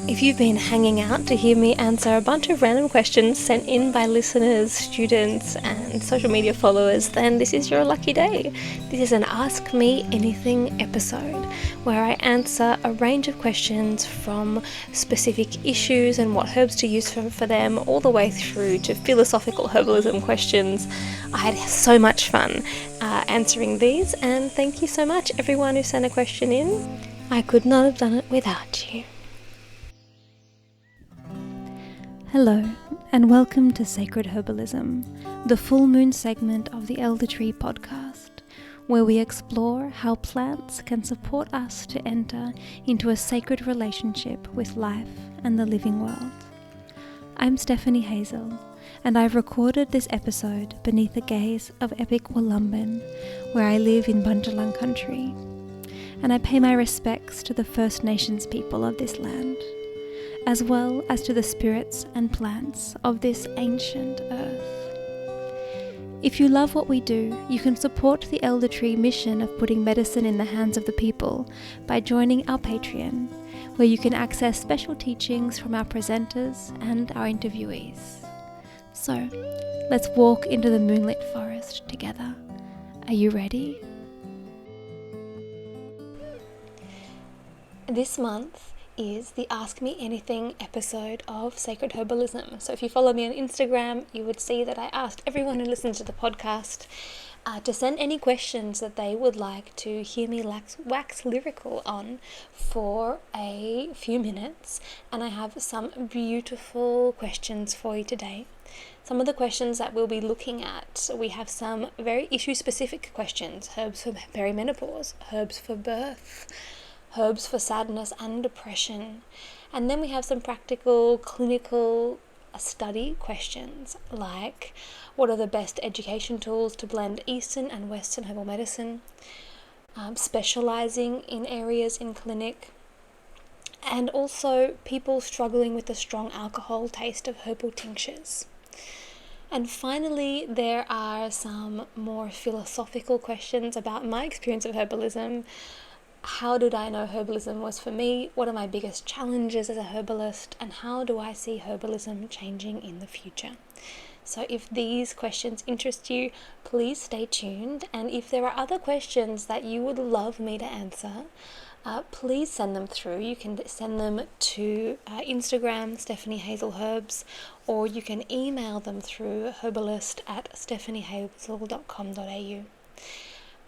If you've been hanging out to hear me answer a bunch of random questions sent in by listeners, students, and social media followers, then this is your lucky day. This is an Ask Me Anything episode where I answer a range of questions from specific issues and what herbs to use for them, all the way through to philosophical herbalism questions. I had so much fun answering these, and thank you so much everyone who sent a question in. I could not have done it without you. Hello, and welcome to Sacred Herbalism, the full moon segment of the Elder Tree podcast, where we explore how plants can support us to enter into a sacred relationship with life and the living world. I'm Stephanie Hazel, and I've recorded this episode beneath the gaze of epic Wollumbin, where I live in Bundjalung country, and I pay my respects to the First Nations people of this land, as well as to the spirits and plants of this ancient earth. If you love what we do, you can support the Elder Tree mission of putting medicine in the hands of the people by joining our Patreon, where you can access special teachings from our presenters and our interviewees. So, let's walk into the moonlit forest together. Are you ready? This month is the Ask Me Anything episode of Sacred Herbalism. So if you follow me on Instagram, you would see that I asked everyone who listens to the podcast to send any questions that they would like to hear me wax lyrical on for a few minutes. And I have some beautiful questions for you today. Some of the questions that we'll be looking at, we have some very issue-specific questions: herbs for perimenopause, herbs for birth, herbs for sadness and depression. And then we have some practical, clinical study questions like, what are the best education tools to blend Eastern and Western herbal medicine, specialising in areas in clinic, and also people struggling with the strong alcohol taste of herbal tinctures. And finally, there are some more philosophical questions about my experience of herbalism. How did I know herbalism was for me? What are my biggest challenges as a herbalist? And how do I see herbalism changing in the future? So if these questions interest you, please stay tuned. And if there are other questions that you would love me to answer, please send them through. You can send them to Instagram, Stephanie Hazel Herbs, or you can email them through herbalist@stephaniehazel.com.au.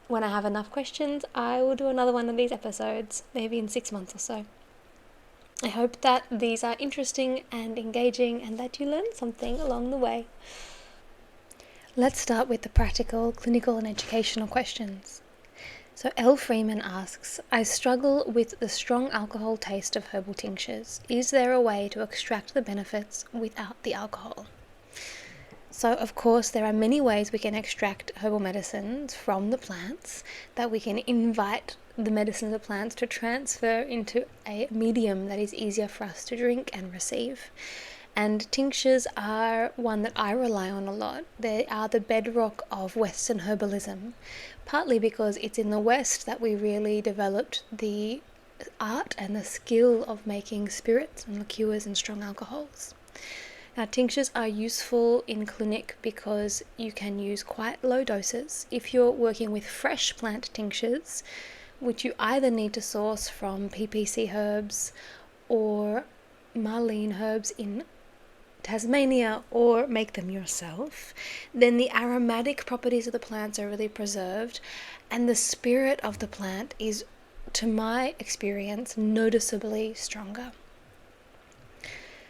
When I have enough questions, I will do another one of these episodes, maybe in 6 months or so. I hope that these are interesting and engaging and that you learn something along the way. Let's start with the practical, clinical and educational questions. So Elle Freeman asks, I struggle with the strong alcohol taste of herbal tinctures. Is there a way to extract the benefits without the alcohol? So, of course, there are many ways we can extract herbal medicines from the plants, that we can invite the medicine of the plants to transfer into a medium that is easier for us to drink and receive. And tinctures are one that I rely on a lot. They are the bedrock of Western herbalism, partly because it's in the West that we really developed the art and the skill of making spirits and liqueurs and strong alcohols. Now, tinctures are useful in clinic because you can use quite low doses. If you're working with fresh plant tinctures, which you either need to source from PPC herbs or Marlene herbs in Tasmania or make them yourself, then the aromatic properties of the plants are really preserved, and the spirit of the plant is, to my experience, noticeably stronger.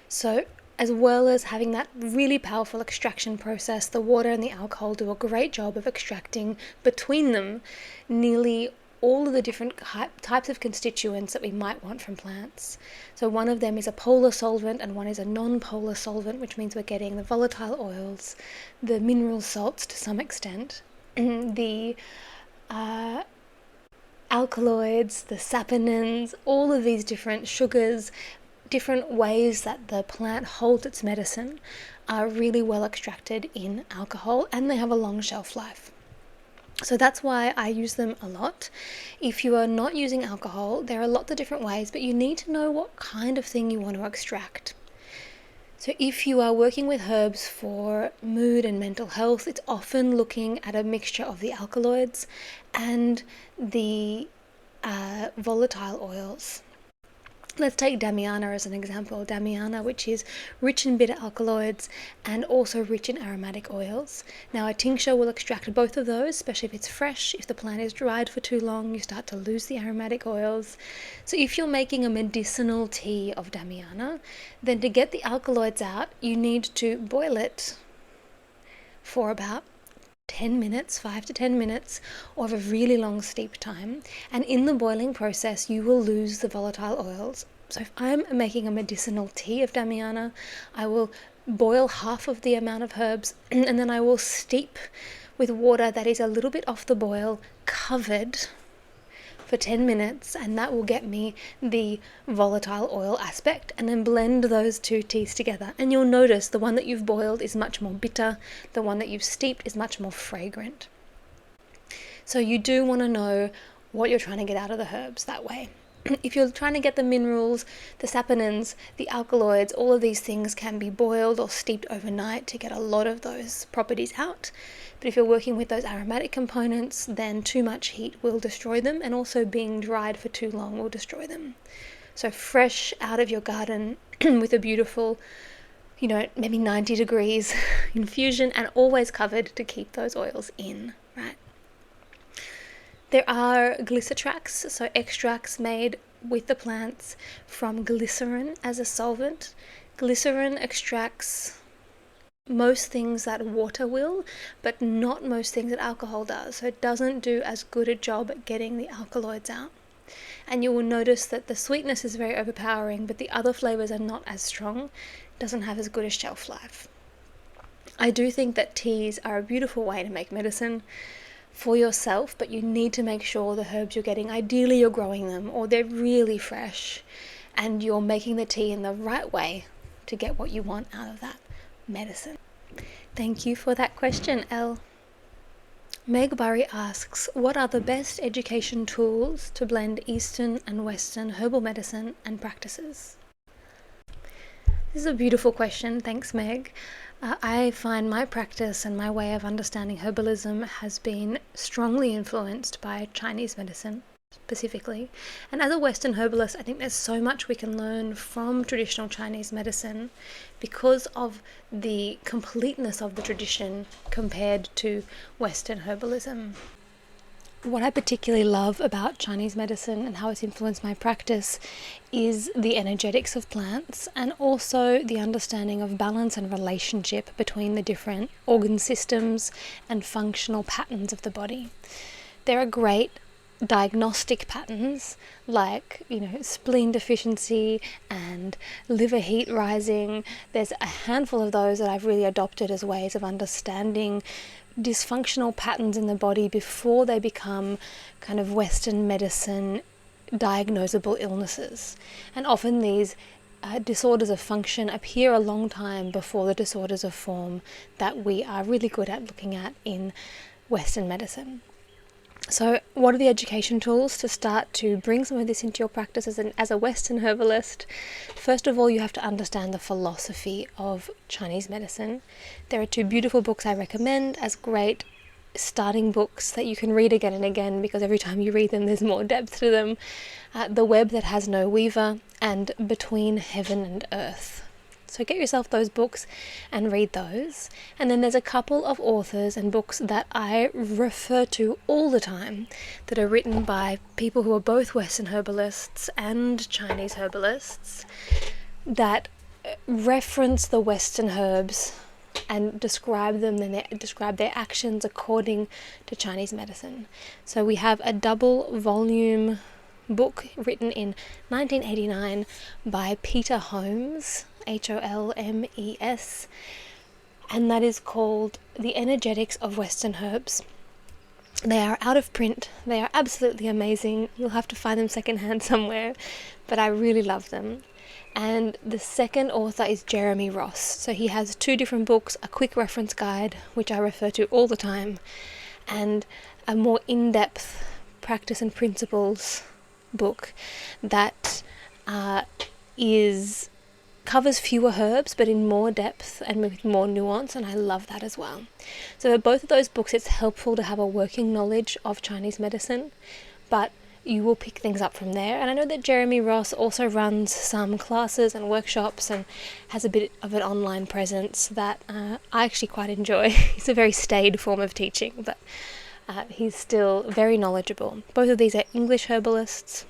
So, as well as having that really powerful extraction process, the water and the alcohol do a great job of extracting between them nearly all of the different types of constituents that we might want from plants. So one of them is a polar solvent and one is a non-polar solvent, which means we're getting the volatile oils, the mineral salts to some extent, the alkaloids, the saponins, all of these different sugars, different ways that the plant holds its medicine are really well extracted in alcohol, and they have a long shelf life. So that's why I use them a lot. If you are not using alcohol, there are lots of different ways, but you need to know what kind of thing you want to extract. So if you are working with herbs for mood and mental health, it's often looking at a mixture of the alkaloids and the volatile oils. Let's take Damiana as an example. Damiana, which is rich in bitter alkaloids and also rich in aromatic oils. Now, a tincture will extract both of those, especially if it's fresh. If the plant is dried for too long, you start to lose the aromatic oils. So if you're making a medicinal tea of Damiana, then to get the alkaloids out, you need to boil it for about 10 minutes, 5 to 10 minutes of a really long steep time. And in the boiling process, you will lose the volatile oils. So if I'm making a medicinal tea of Damiana, I will boil half of the amount of herbs and then I will steep with water that is a little bit off the boil, covered for 10 minutes, and that will get me the volatile oil aspect, and then blend those two teas together. And you'll notice the one that you've boiled is much more bitter, the one that you've steeped is much more fragrant. So you do want to know what you're trying to get out of the herbs that way. If you're trying to get the minerals, the saponins, the alkaloids, all of these things can be boiled or steeped overnight to get a lot of those properties out. But if you're working with those aromatic components, then too much heat will destroy them, and also being dried for too long will destroy them. So fresh out of your garden with a beautiful, maybe 90 degrees infusion, and always covered to keep those oils in, right? There are glyceracts, so extracts made with the plants from glycerin as a solvent. Glycerin extracts most things that water will, but not most things that alcohol does. So it doesn't do as good a job at getting the alkaloids out. And you will notice that the sweetness is very overpowering, but the other flavors are not as strong. It doesn't have as good a shelf life. I do think that teas are a beautiful way to make medicine for yourself, but you need to make sure the herbs you're getting, ideally you're growing them or they're really fresh, and you're making the tea in the right way to get what you want out of that medicine. Thank you for that question, Elle. Meg Burry asks, what are the best education tools to blend Eastern and Western herbal medicine and practices? This is a beautiful question. Thanks, Meg. I find my practice and my way of understanding herbalism has been strongly influenced by Chinese medicine specifically. And as a Western herbalist, I think there's so much we can learn from traditional Chinese medicine because of the completeness of the tradition compared to Western herbalism. What I particularly love about Chinese medicine and how it's influenced my practice is the energetics of plants, and also the understanding of balance and relationship between the different organ systems and functional patterns of the body. There are great diagnostic patterns like, spleen deficiency and liver heat rising. There's a handful of those that I've really adopted as ways of understanding dysfunctional patterns in the body before they become kind of Western medicine diagnosable illnesses. And often these disorders of function appear a long time before the disorders of form that we are really good at looking at in Western medicine. So what are the education tools to start to bring some of this into your practice as a Western herbalist? First of all, you have to understand the philosophy of Chinese medicine. There are 2 beautiful books I recommend as great starting books that you can read again and again, because every time you read them there's more depth to them. The Web That Has No Weaver and Between Heaven and Earth. So get yourself those books and read those. And then there's a couple of authors and books that I refer to all the time that are written by people who are both Western herbalists and Chinese herbalists that reference the Western herbs and describe them, and describe their actions according to Chinese medicine. So we have a double volume book written in 1989 by Peter Holmes, Holmes, and that is called The Energetics of Western Herbs. They are out of print. They are absolutely amazing. You'll have to find them secondhand somewhere, but I really love them. And the second author is Jeremy Ross. So he has 2 different books, a quick reference guide, which I refer to all the time, and a more in-depth practice and principles book that covers fewer herbs but in more depth and with more nuance, and I love that as well. So for both of those books, it's helpful to have a working knowledge of Chinese medicine, but you will pick things up from there. And I know that Jeremy Ross also runs some classes and workshops and has a bit of an online presence that I actually quite enjoy. It's a very staid form of teaching, but he's still very knowledgeable. Both of these are English herbalists.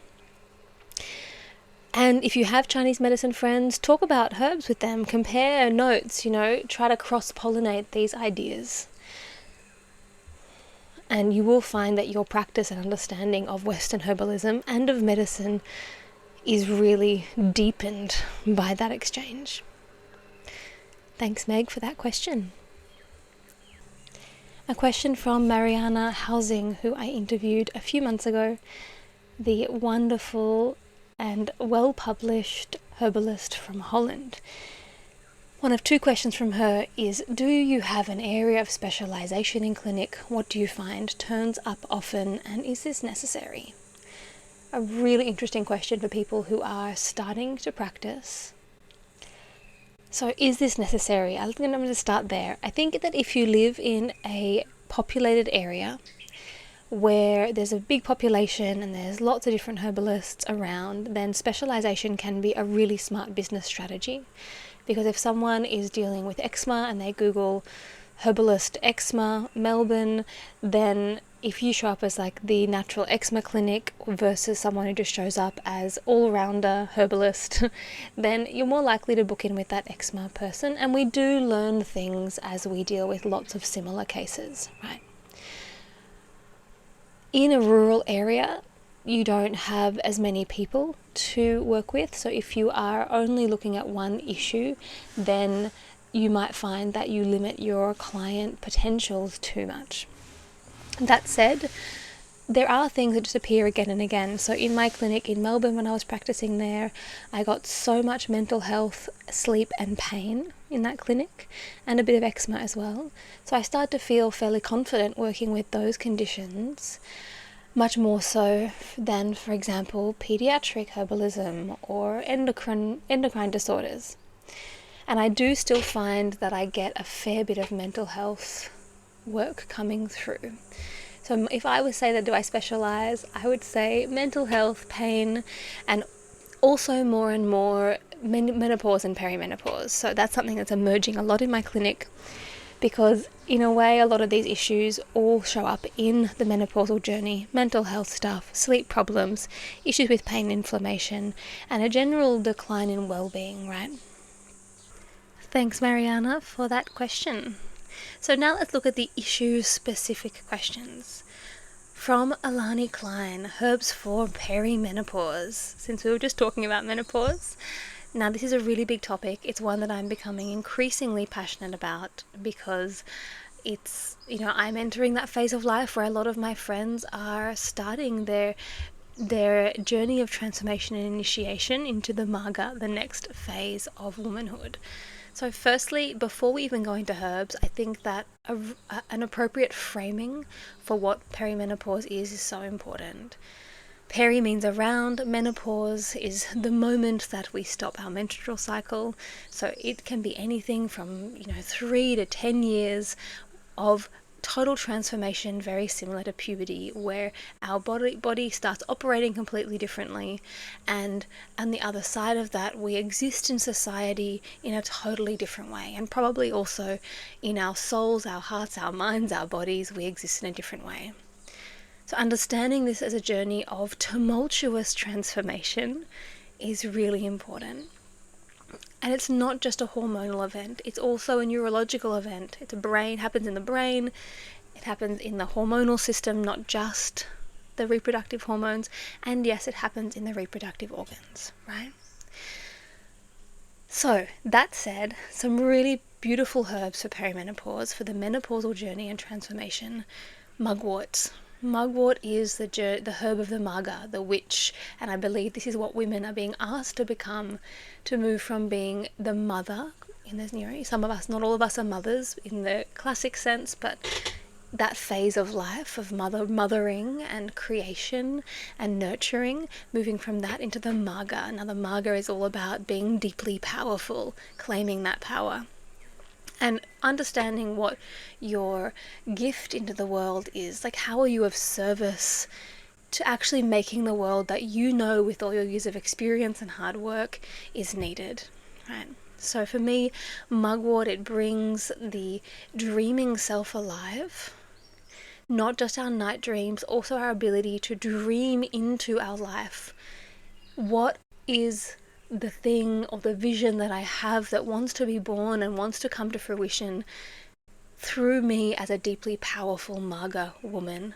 And if you have Chinese medicine friends, talk about herbs with them, compare notes, try to cross-pollinate these ideas. And you will find that your practice and understanding of Western herbalism and of medicine is really deepened by that exchange. Thanks, Meg, for that question. A question from Mariana Housing, who I interviewed a few months ago, the wonderful and well-published herbalist from Holland. One of two questions from her is, do you have an area of specialization in clinic? What do you find turns up often, and is this necessary? A really interesting question for people who are starting to practice. So is this necessary? I'm going to start there. I think that if you live in a populated area where there's a big population and there's lots of different herbalists around, then specialization can be a really smart business strategy. Because if someone is dealing with eczema and they Google herbalist eczema Melbourne, then if you show up as like the natural eczema clinic versus someone who just shows up as all-rounder herbalist, then you're more likely to book in with that eczema person. And we do learn things as we deal with lots of similar cases, right? In a rural area, you don't have as many people to work with. So if you are only looking at one issue, then you might find that you limit your client potentials too much. That said, there are things that just appear again and again. So in my clinic in Melbourne, when I was practicing there, I got so much mental health, sleep and pain in that clinic, and a bit of eczema as well. So I started to feel fairly confident working with those conditions, much more so than, for example, pediatric herbalism or endocrine disorders. And I do still find that I get a fair bit of mental health work coming through. So if I would say that do I specialize, I would say mental health, pain, and also more and more menopause and perimenopause. So that's something that's emerging a lot in my clinic, because in a way a lot of these issues all show up in the menopausal journey: mental health stuff, sleep problems, issues with pain, inflammation, and a general decline in well-being, right? Thanks, Mariana, for that question. So now let's look at the issue-specific questions. From Alani Klein, herbs for perimenopause. Since we were just talking about menopause, now this is a really big topic. It's one that I'm becoming increasingly passionate about because it's, I'm entering that phase of life where a lot of my friends are starting their journey of transformation and initiation into the Marga, the next phase of womanhood. So firstly, before we even go into herbs, I think that an appropriate framing for what perimenopause is so important. Peri means around, menopause is the moment that we stop our menstrual cycle. So it can be anything from 3 to 10 years of total transformation, very similar to puberty, where our body starts operating completely differently, and on the other side of that we exist in society in a totally different way, and probably also in our souls, our hearts, our minds, our bodies, we exist in a different way. So understanding this as a journey of tumultuous transformation is really important. And it's not just a hormonal event, it's also a neurological event. It's happens in the brain, it happens in the hormonal system, not just the reproductive hormones, and yes, it happens in the reproductive organs, right? So, that said, some really beautiful herbs for perimenopause, for the menopausal journey and transformation. Mugwort. Mugwort is the herb of the Marga, the witch, and I believe this is what women are being asked to become, to move from being the mother, in this, some of us, not all of us are mothers in the classic sense, but that phase of life of mothering and creation and nurturing, moving from that into the Magga. Now the Magga is all about being deeply powerful, claiming that power, and understanding what your gift into the world is. Like, how are you of service to actually making the world that you know with all your years of experience and hard work is needed, right? So for me, mugwort, it brings the dreaming self alive, not just our night dreams, also our ability to dream into our life. What is the thing or the vision that I have that wants to be born and wants to come to fruition through me as a deeply powerful Magga woman?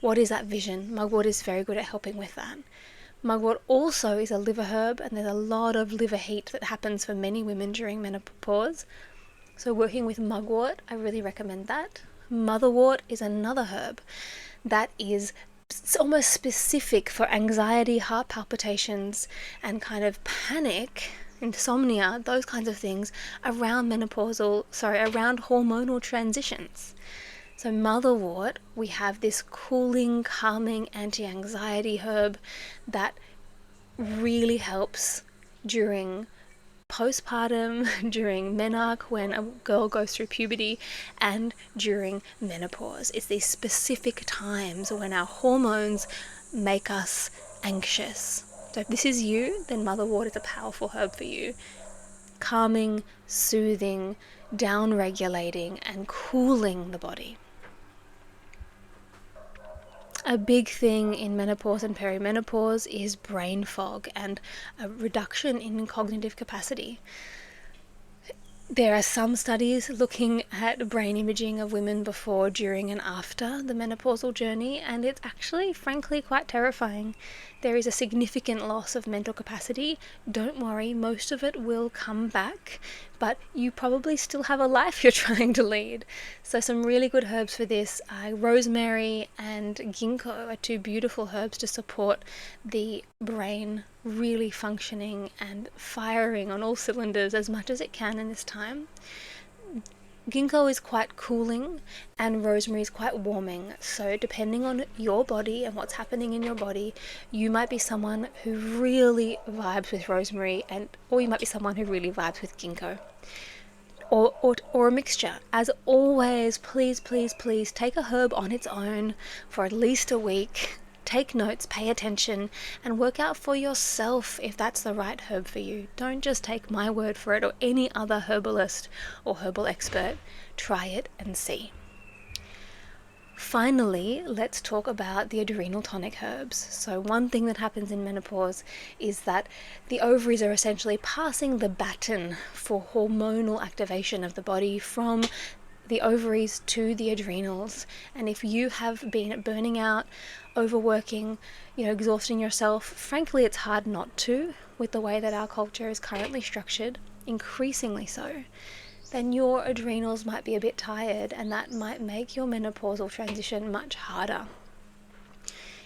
What is that vision? Mugwort is very good at helping with that. Mugwort also is a liver herb, and there's a lot of liver heat that happens for many women during menopause. So working with mugwort, I really recommend that. Motherwort is another herb that is almost specific for anxiety, heart palpitations, and kind of panic, insomnia, those kinds of things around hormonal transitions. So motherwort, we have this cooling, calming, anti-anxiety herb that really helps during postpartum, during menarche, when a girl goes through puberty, and during menopause. It's these specific times when our hormones make us anxious. So if this is you, then motherwort is a powerful herb for you. Calming, soothing, down-regulating, and cooling the body. A big thing in menopause and perimenopause is brain fog and a reduction in cognitive capacity. There are some studies looking at brain imaging of women before, during, and after the menopausal journey, and it's actually, frankly, quite terrifying. There is a significant loss of mental capacity. Don't worry, most of it will come back, but you probably still have a life you're trying to lead. So some really good herbs for this. Rosemary and ginkgo are two beautiful herbs to support the brain really functioning and firing on all cylinders as much as it can in this time. Ginkgo is quite cooling and rosemary is quite warming, so depending on your body and what's happening in your body, you might be someone who really vibes with rosemary, or you might be someone who really vibes with ginkgo, or a mixture. As always, please take a herb on its own for at least a week. Take notes, pay attention, and work out for yourself if that's the right herb for you. Don't just take my word for it or any other herbalist or herbal expert. Try it and see. Finally, let's talk about the adrenal tonic herbs. So one thing that happens in menopause is that the ovaries are essentially passing the baton for hormonal activation of the body from the ovaries to the adrenals. And if you have been burning out, overworking, exhausting yourself, frankly, it's hard not to with the way that our culture is currently structured, increasingly so, then your adrenals might be a bit tired, and that might make your menopausal transition much harder.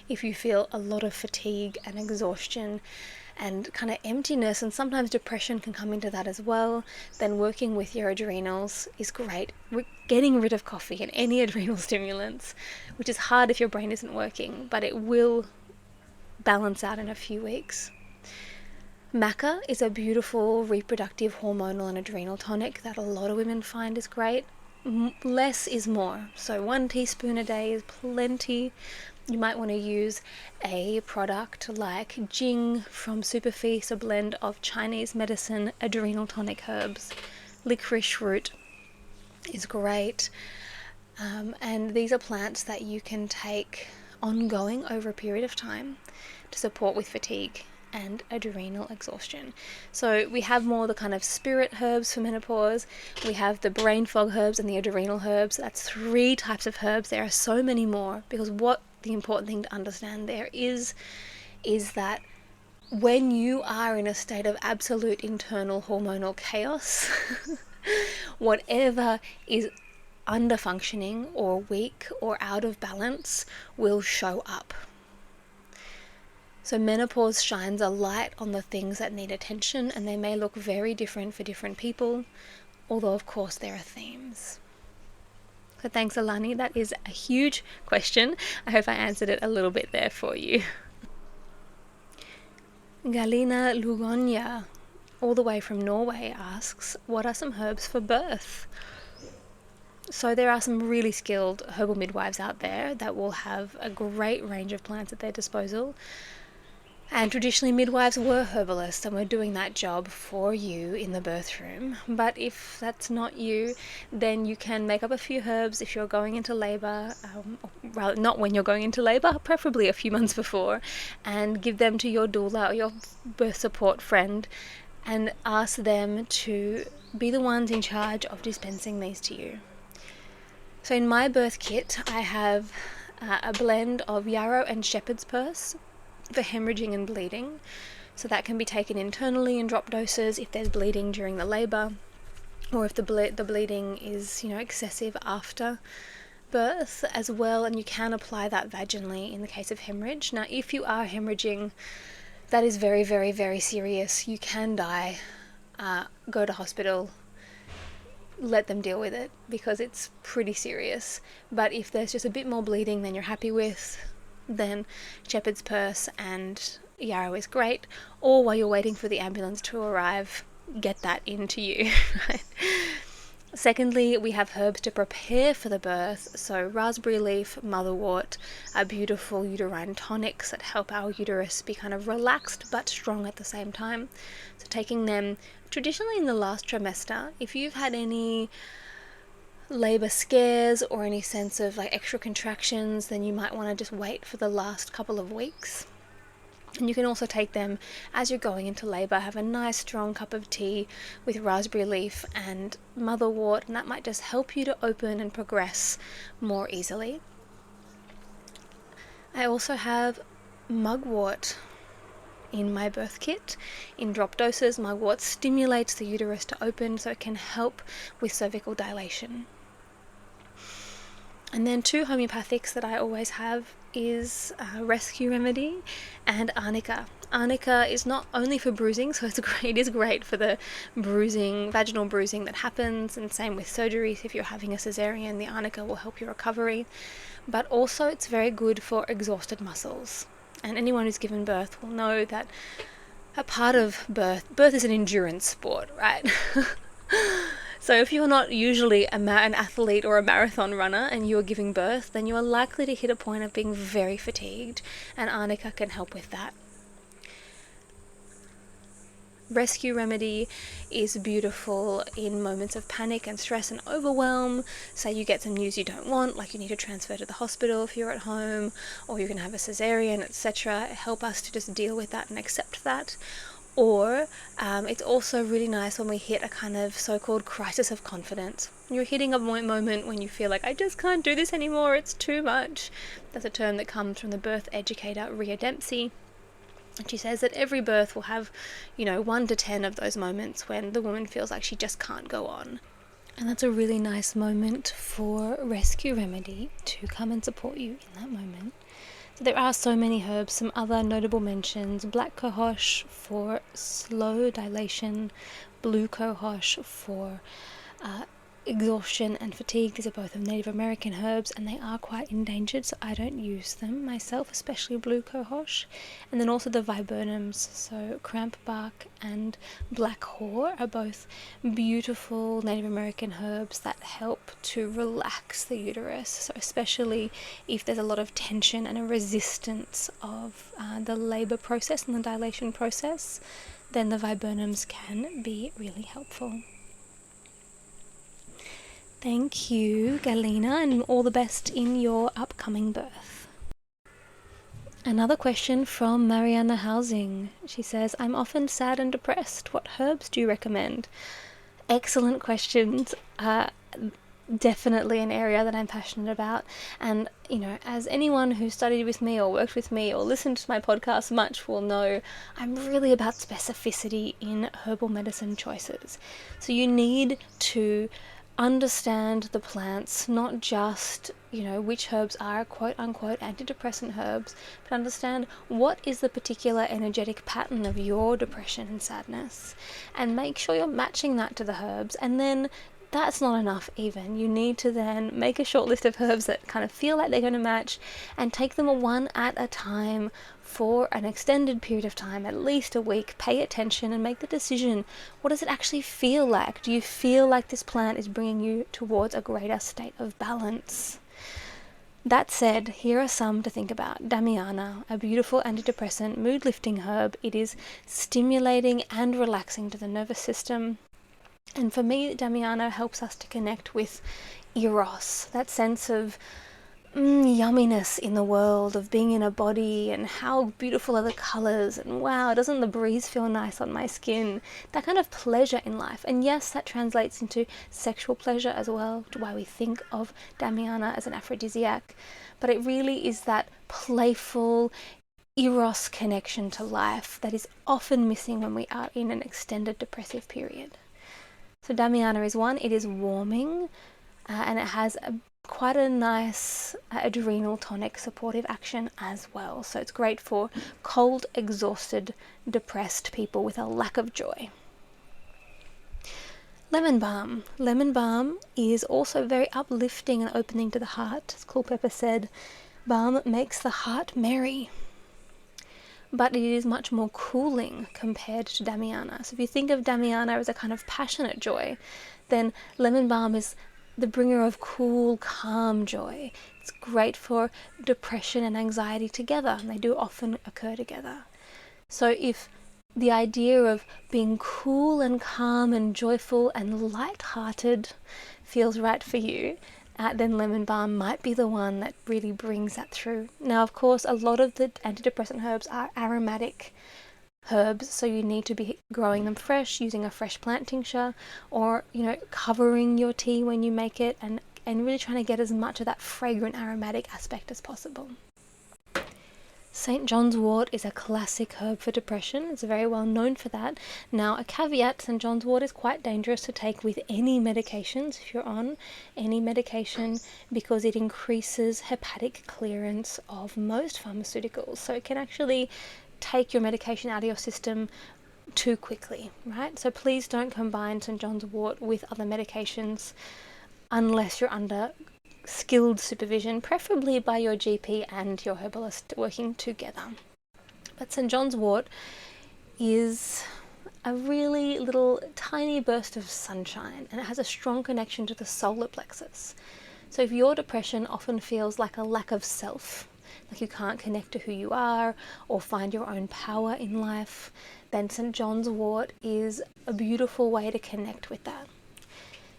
If you feel a lot of fatigue and exhaustion and kind of emptiness, and sometimes depression can come into that as well, then working with your adrenals is great. Getting rid of coffee and any adrenal stimulants, which is hard if your brain isn't working, but it will balance out in a few weeks. Maca is a beautiful reproductive hormonal and adrenal tonic that a lot of women find is great. Less is more, so 1 teaspoon a day is plenty. You might want to use a product like Jing from Superfeast, a blend of Chinese medicine adrenal tonic herbs. Licorice root is great, and these are plants that you can take ongoing over a period of time to support with fatigue and adrenal exhaustion. So we have more the kind of spirit herbs for menopause, we have the brain fog herbs and the adrenal herbs. That's 3 types of herbs. There are so many more, because what the important thing to understand there is that when you are in a state of absolute internal hormonal chaos, whatever is under functioning or weak or out of balance will show up. So menopause shines a light on the things that need attention, and they may look very different for different people, although of course there are themes. So thanks, Alani. That is a huge question. I hope I answered it a little bit there for you. Galina Lugonia, all the way from Norway, asks, what are some herbs for birth? So there are some really skilled herbal midwives out there that will have a great range of plants at their disposal. And traditionally midwives were herbalists and were doing that job for you in the birth room. But if that's not you, then you can make up a few herbs if you're going into labour, rather not when you're going into labour, preferably a few months before, and give them to your doula or your birth support friend and ask them to be the ones in charge of dispensing these to you. So in my birth kit, I have a blend of yarrow and shepherd's purse for hemorrhaging and bleeding. So that can be taken internally in drop doses if there's bleeding during the labour, or if the bleeding is, excessive after birth as well, and you can apply that vaginally in the case of hemorrhage. Now, if you are hemorrhaging, that is very, very, very serious. You can die. Go to hospital. Let them deal with it because it's pretty serious. But if there's just a bit more bleeding than you're happy with, then shepherd's purse and yarrow is great. Or while you're waiting for the ambulance to arrive, get that into you. Right? Secondly, we have herbs to prepare for the birth. So raspberry leaf, motherwort are beautiful uterine tonics that help our uterus be kind of relaxed but strong at the same time. So taking them traditionally in the last trimester. If you've had any labor scares or any sense of extra contractions, then you might want to just wait for the last couple of weeks. And you can also take them as you're going into labor. Have a nice strong cup of tea with raspberry leaf and motherwort, and that might just help you to open and progress more easily. I also have mugwort in my birth kit in drop doses. Mugwort stimulates the uterus to open, so it can help with cervical dilation. And then two homeopathics that I always have is Rescue Remedy and Arnica. Arnica is not only for bruising, so it is great for the bruising, vaginal bruising that happens, and same with surgeries. If you're having a cesarean, the Arnica will help your recovery. But also it's very good for exhausted muscles. And anyone who's given birth will know that a part of birth is an endurance sport, right? So if you're not usually an athlete or a marathon runner and you're giving birth, then you are likely to hit a point of being very fatigued, and Arnica can help with that. Rescue Remedy is beautiful in moments of panic and stress and overwhelm. Say you get some news you don't want, like you need to transfer to the hospital if you're at home, or you're going to have a cesarean, etc. Help us to just deal with that and accept that. Or it's also really nice when we hit a kind of so-called crisis of confidence. You're hitting a moment when you feel like, I just can't do this anymore, it's too much. That's a term that comes from the birth educator Rhea Dempsey. And she says that every birth will have, 1 to 10 of those moments when the woman feels like she just can't go on. And that's a really nice moment for Rescue Remedy to come and support you in that moment. So there are so many herbs. Some other notable mentions: black cohosh for slow dilation, blue cohosh for exhaustion and fatigue. These are both of Native American herbs, and they are quite endangered, so I don't use them myself, especially blue cohosh. And then also the viburnums, so cramp bark and black haw are both beautiful Native American herbs that help to relax the uterus. So especially if there's a lot of tension and a resistance of the labor process and the dilation process, then the viburnums can be really helpful. Thank you, Galina, and all the best in your upcoming birth. Another question from Mariana Housing. She says, I'm often sad and depressed. What herbs do you recommend? Excellent questions. Definitely an area that I'm passionate about. And, as anyone who studied with me or worked with me or listened to my podcast much will know, I'm really about specificity in herbal medicine choices. So you need to understand the plants, not just, which herbs are quote unquote antidepressant herbs, but understand what is the particular energetic pattern of your depression and sadness, and make sure you're matching that to the herbs, and then that's not enough even. You need to then make a short list of herbs that kind of feel like they're going to match and take them one at a time for an extended period of time, at least a week. Pay attention and make the decision. What does it actually feel like? Do you feel like this plant is bringing you towards a greater state of balance? That said, here are some to think about. Damiana, a beautiful antidepressant, mood-lifting herb. It is stimulating and relaxing to the nervous system. And for me, Damiana helps us to connect with eros, that sense of yumminess in the world, of being in a body, and how beautiful are the colours, and wow, doesn't the breeze feel nice on my skin? That kind of pleasure in life. And yes, that translates into sexual pleasure as well, why we think of Damiana as an aphrodisiac. But it really is that playful eros connection to life that is often missing when we are in an extended depressive period. So Damiana is one, it is warming, and it has quite a nice adrenal tonic supportive action as well. So it's great for cold, exhausted, depressed people with a lack of joy. Lemon balm. Lemon balm is also very uplifting and opening to the heart. As CUPPA said, balm makes the heart merry. But it is much more cooling compared to Damiana. So if you think of Damiana as a kind of passionate joy, then lemon balm is the bringer of cool, calm joy. It's great for depression and anxiety together, and they do often occur together. So if the idea of being cool and calm and joyful and light-hearted feels right for you, then lemon balm might be the one that really brings that through. Now, of course, a lot of the antidepressant herbs are aromatic herbs, so you need to be growing them fresh, using a fresh plant tincture, or covering your tea when you make it, and really trying to get as much of that fragrant aromatic aspect as possible. St. John's wort is a classic herb for depression. It's very well known for that. Now, a caveat, St. John's wort is quite dangerous to take with any medications if you're on any medication, because it increases hepatic clearance of most pharmaceuticals. So it can actually take your medication out of your system too quickly, right? So please don't combine St. John's wort with other medications unless you're under skilled supervision, preferably by your GP and your herbalist working together. But St. John's wort is a really little tiny burst of sunshine, and it has a strong connection to the solar plexus. So if your depression often feels like a lack of self, like you can't connect to who you are or find your own power in life, then St. John's wort is a beautiful way to connect with that.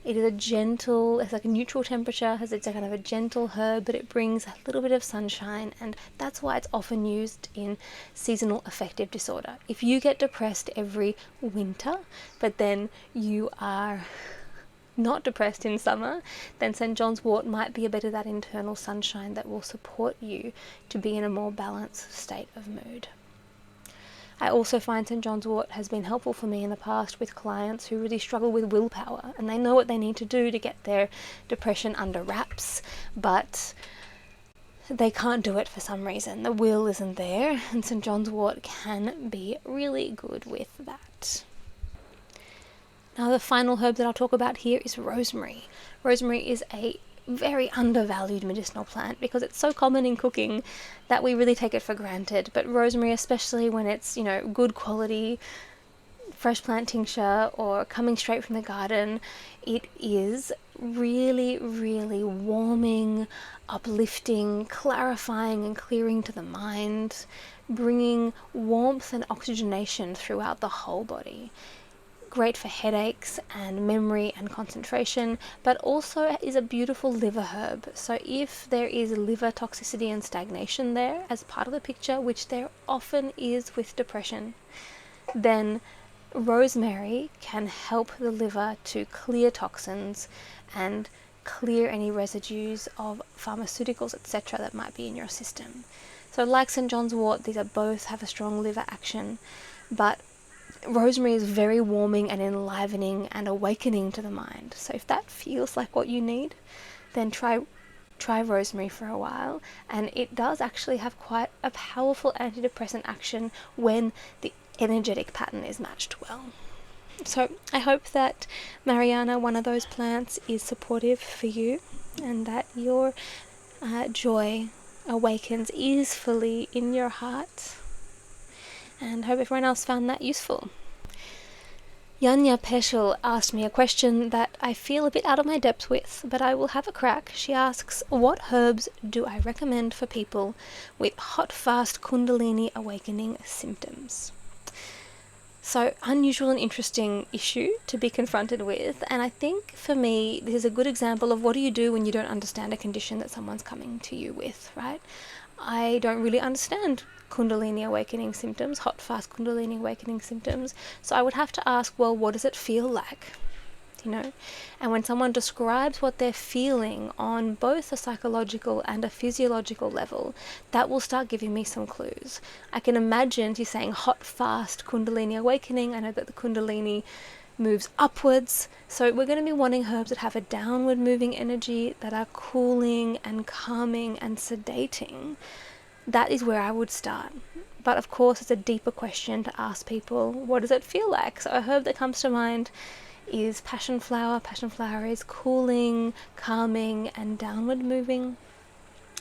It is it's like a neutral temperature, it's a kind of a gentle herb, but it brings a little bit of sunshine, and that's why it's often used in seasonal affective disorder. If you get depressed every winter, but then you are not depressed in summer, then St. John's wort might be a bit of that internal sunshine that will support you to be in a more balanced state of mood. I also find St. John's wort has been helpful for me in the past with clients who really struggle with willpower, and they know what they need to do to get their depression under wraps, but they can't do it for some reason. The will isn't there, and St. John's wort can be really good with that. Now, the final herb that I'll talk about here is rosemary. Rosemary is a very undervalued medicinal plant because it's so common in cooking that we really take it for granted. But rosemary, especially when it's, good quality fresh plant tincture or coming straight from the garden, it is really, really warming, uplifting, clarifying and clearing to the mind, bringing warmth and oxygenation throughout the whole body. Great for headaches and memory and concentration, but also is a beautiful liver herb. So if there is liver toxicity and stagnation there as part of the picture, which there often is with depression, then rosemary can help the liver to clear toxins and clear any residues of pharmaceuticals, etc., that might be in your system. So like St. John's wort, these are both have a strong liver action, but rosemary is very warming and enlivening and awakening to the mind. So if that feels like what you need, then try rosemary for a while, and it does actually have quite a powerful antidepressant action when the energetic pattern is matched well. So I hope that Mariana, one of those plants, is supportive for you, and that your joy awakens easily in your heart, and hope everyone else found that useful. Yanya Peschel asked me a question that I feel a bit out of my depth with, but I will have a crack. She asks, what herbs do I recommend for people with hot, fast Kundalini awakening symptoms? So, unusual and interesting issue to be confronted with, and I think for me this is a good example of what do you do when you don't understand a condition that someone's coming to you with, right? I don't really understand Kundalini awakening symptoms, hot, fast Kundalini awakening symptoms, so I would have to ask, well, what does it feel like? And when someone describes what they're feeling on both a psychological and a physiological level, that will start giving me some clues. I can imagine you saying hot, fast Kundalini awakening. I know that the Kundalini moves upwards, so we're going to be wanting herbs that have a downward moving energy, that are cooling and calming and sedating. That is where I would start. But of course, it's a deeper question to ask people, what does it feel like? So a herb that comes to mind is passion flower. Passion flower is cooling, calming, and downward moving.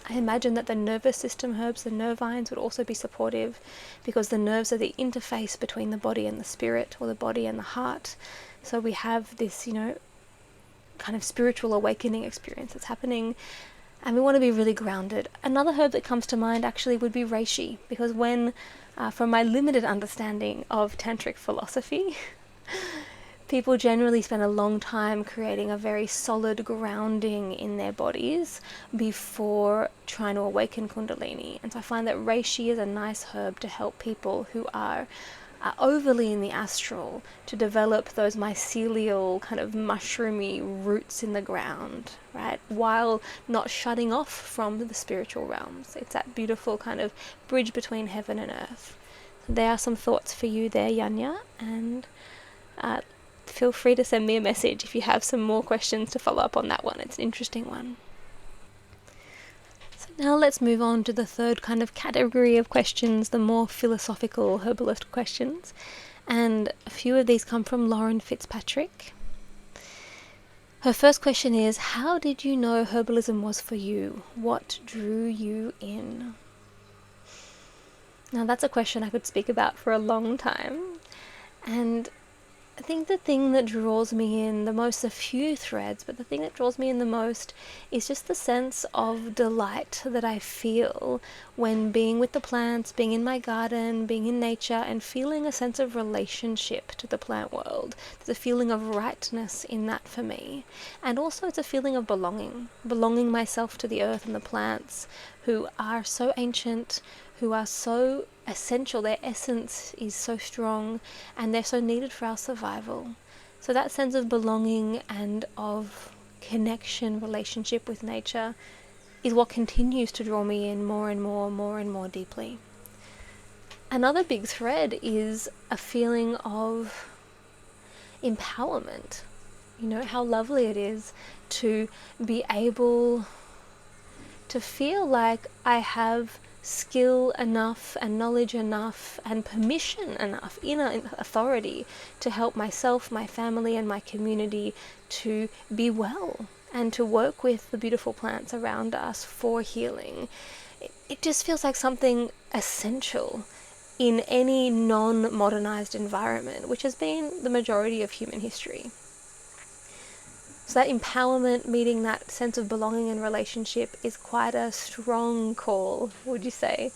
I imagine that the nervous system herbs, the nervines, would also be supportive, because the nerves are the interface between the body and the spirit, or the body and the heart. So we have this, kind of spiritual awakening experience that's happening, and we want to be really grounded. Another herb that comes to mind actually would be reishi, because from my limited understanding of tantric philosophy, people generally spend a long time creating a very solid grounding in their bodies before trying to awaken Kundalini. And so I find that reishi is a nice herb to help people who are overly in the astral to develop those mycelial kind of mushroomy roots in the ground, right? While not shutting off from the spiritual realms. It's that beautiful kind of bridge between heaven and earth. So there are some thoughts for you there, Yanya, and feel free to send me a message if you have some more questions to follow up on that one. It's an interesting one. So now let's move on to the third kind of category of questions, the more philosophical herbalist questions. And a few of these come from Lauren Fitzpatrick. Her first question is, how did you know herbalism was for you? What drew you in? Now that's a question I could speak about for a long time. And I think the thing that draws me in the most, a few threads, but the thing that draws me in the most is just the sense of delight that I feel when being with the plants, being in my garden, being in nature, and feeling a sense of relationship to the plant world. There's a feeling of rightness in that for me. And also it's a feeling of belonging myself to the earth and the plants, who are so ancient, who are so essential. Their essence is so strong, and they're so needed for our survival. So that sense of belonging and of connection, relationship with nature is what continues to draw me in more and more deeply. Another big thread is a feeling of empowerment. How lovely it is to be able to feel like I have skill enough and knowledge enough and permission enough, inner authority, to help myself, my family, and my community to be well and to work with the beautiful plants around us for healing. It just feels like something essential in any non-modernized environment, which has been the majority of human history. So that empowerment, meeting that sense of belonging and relationship, is quite a strong call, would you say?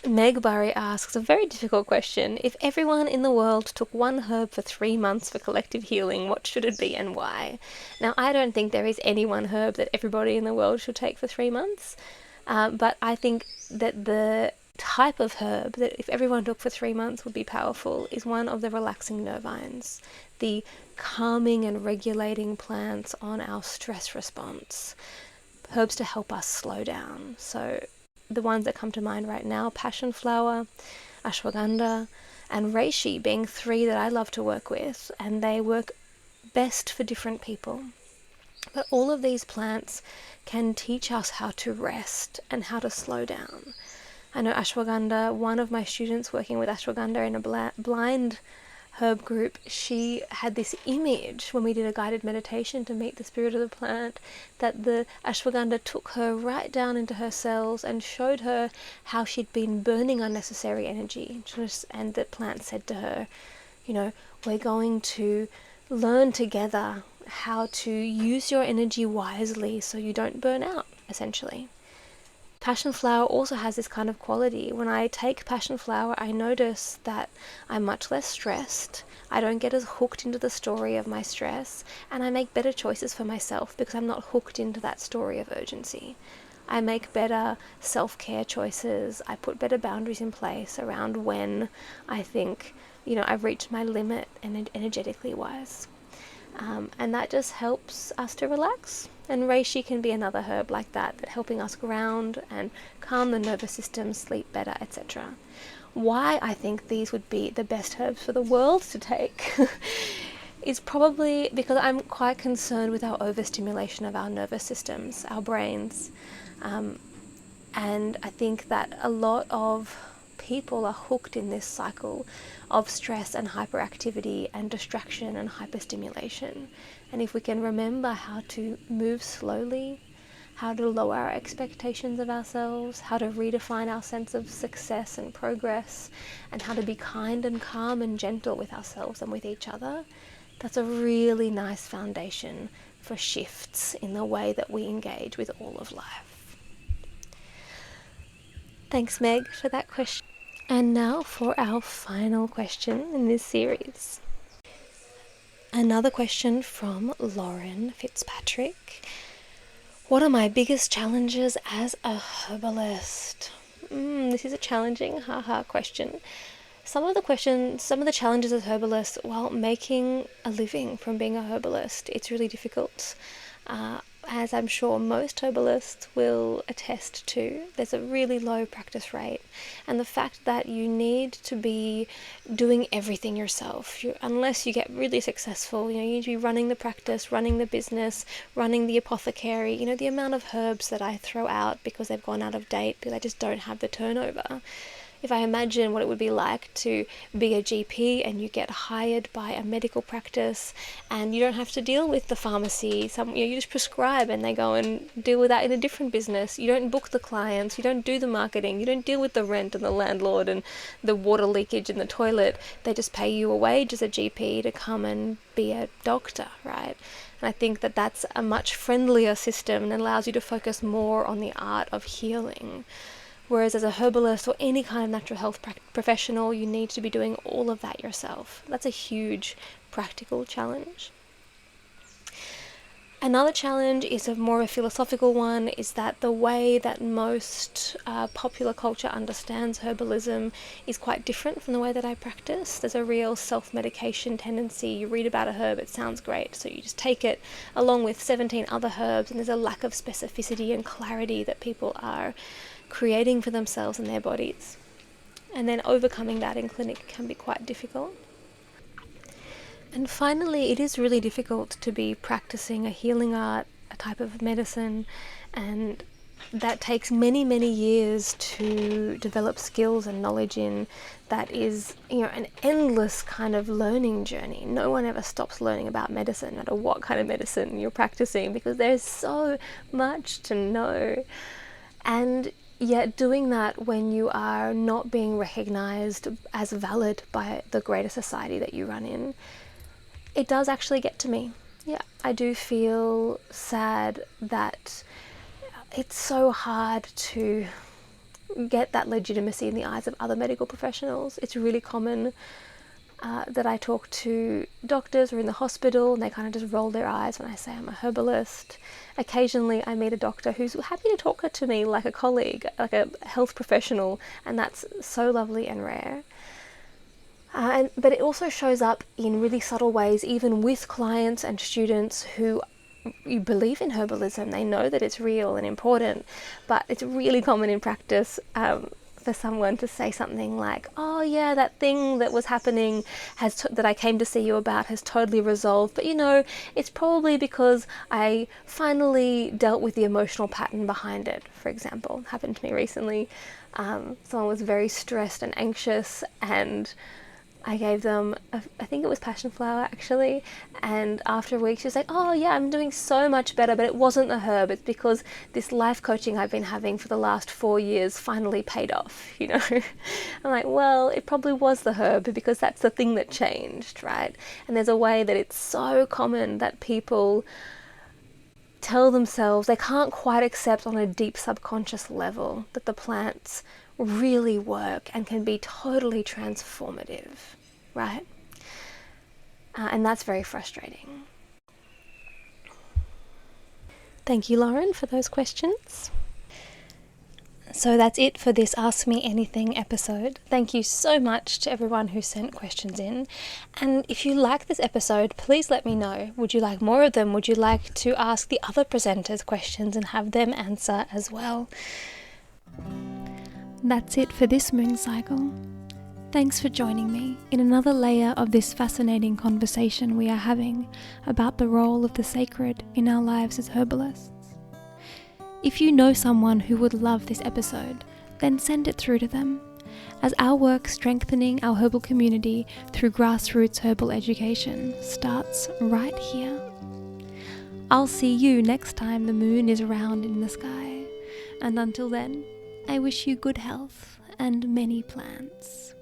Meg Burry asks a very difficult question. If everyone in the world took one herb for 3 months for collective healing, what should it be and why? Now, I don't think there is any one herb that everybody in the world should take for 3 months, but I think that the type of herb that if everyone took for 3 months would be powerful is one of the relaxing nervines, the calming and regulating plants on our stress response, herbs to help us slow down. So the ones that come to mind right now, passion flower, ashwagandha, and reishi being 3 that I love to work with, and they work best for different people. But all of these plants can teach us how to rest and how to slow down. I know ashwagandha, one of my students working with ashwagandha in a blind herb group, she had this image when we did a guided meditation to meet the spirit of the plant, that the ashwagandha took her right down into her cells and showed her how she'd been burning unnecessary energy. And the plant said to her, you know, we're going to learn together how to use your energy wisely so you don't burn out, essentially. Passion flower also has this kind of quality. When I take passion flower, I notice that I'm much less stressed. I don't get as hooked into the story of my stress, and I make better choices for myself because I'm not hooked into that story of urgency. I make better self-care choices. I put better boundaries in place around when I think, you know, I've reached my limit and energetically wise. And that just helps us to relax. And reishi can be another herb like that, helping us ground and calm the nervous system, sleep better, etc. Why I think these would be the best herbs for the world to take is probably because I'm quite concerned with our overstimulation of our nervous systems, our brains. And I think that a lot of people are hooked in this cycle of stress and hyperactivity and distraction and hyperstimulation. And if we can remember how to move slowly, how to lower our expectations of ourselves, how to redefine our sense of success and progress, and how to be kind and calm and gentle with ourselves and with each other, that's a really nice foundation for shifts in the way that we engage with all of life. Thanks, Meg, for that question. And now for our final question in this series. Another question from Lauren Fitzpatrick. What are my biggest challenges as a herbalist? This is a challenging, question. Some of the challenges as herbalists, well, making a living from being a herbalist, it's really difficult. As I'm sure most herbalists will attest to, there's a really low practice rate. And the fact that you need to be doing everything yourself, unless you get really successful, you need to be running the practice, running the business, running the apothecary. The amount of herbs that I throw out because they've gone out of date, because I just don't have the turnover. If I imagine what it would be like to be a GP and you get hired by a medical practice and you don't have to deal with the pharmacy, you just prescribe and they go and deal with that in a different business. You don't book the clients, you don't do the marketing, you don't deal with the rent and the landlord and the water leakage in the toilet. They just pay you a wage as a GP to come and be a doctor, right? And I think that that's a much friendlier system and allows you to focus more on the art of healing. Whereas as a herbalist or any kind of natural health professional, you need to be doing all of that yourself. That's a huge practical challenge. Another challenge is more of a philosophical one, is that the way that most popular culture understands herbalism is quite different from the way that I practice. There's a real self-medication tendency. You read about a herb, it sounds great, so you just take it along with 17 other herbs, and there's a lack of specificity and clarity that people are creating for themselves and their bodies. And then overcoming that in clinic can be quite difficult. And finally, it is really difficult to be practicing a healing art, a type of medicine, and that takes many, many years to develop skills and knowledge in. That is, an endless kind of learning journey. No one ever stops learning about medicine, no matter what kind of medicine you're practicing, because there's so much to know. And yet doing that when you are not being recognized as valid by the greater society that you run in, it does actually get to me. Yeah, I do feel sad that it's so hard to get that legitimacy in the eyes of other medical professionals. It's really common that I talk to doctors who are in the hospital and they kind of just roll their eyes when I say I'm a herbalist. Occasionally I meet a doctor who's happy to talk to me like a colleague, like a health professional, and that's so lovely and rare. But it also shows up in really subtle ways, even with clients and students who you believe in herbalism. They know that it's real and important, but it's really common in practice for someone to say something like, oh yeah, that thing that was happening that I came to see you about has totally resolved, but it's probably because I finally dealt with the emotional pattern behind it, for example. Happened to me recently. Someone was very stressed and anxious, and I gave them, I think it was passion flower actually, and after a week she was like, oh yeah, I'm doing so much better, but it wasn't the herb, it's because this life coaching I've been having for the last 4 years finally paid off, you know. I'm like, well, it probably was the herb, because that's the thing that changed, right? And there's a way that it's so common that people tell themselves they can't quite accept on a deep subconscious level that the plants really work and can be totally transformative, right? And that's very frustrating. Thank you, Lauren, for those questions. So that's it for this Ask Me Anything episode. Thank you so much to everyone who sent questions in. And if you like this episode, please let me know. Would you like more of them? Would you like to ask the other presenters questions and have them answer as well? That's it for this moon cycle. Thanks for joining me in another layer of this fascinating conversation we are having about the role of the sacred in our lives as herbalists. If you know someone who would love this episode, then send it through to them, as our work strengthening our herbal community through grassroots herbal education starts right here. I'll see you next time the moon is round in the sky, and until then, I wish you good health and many plants.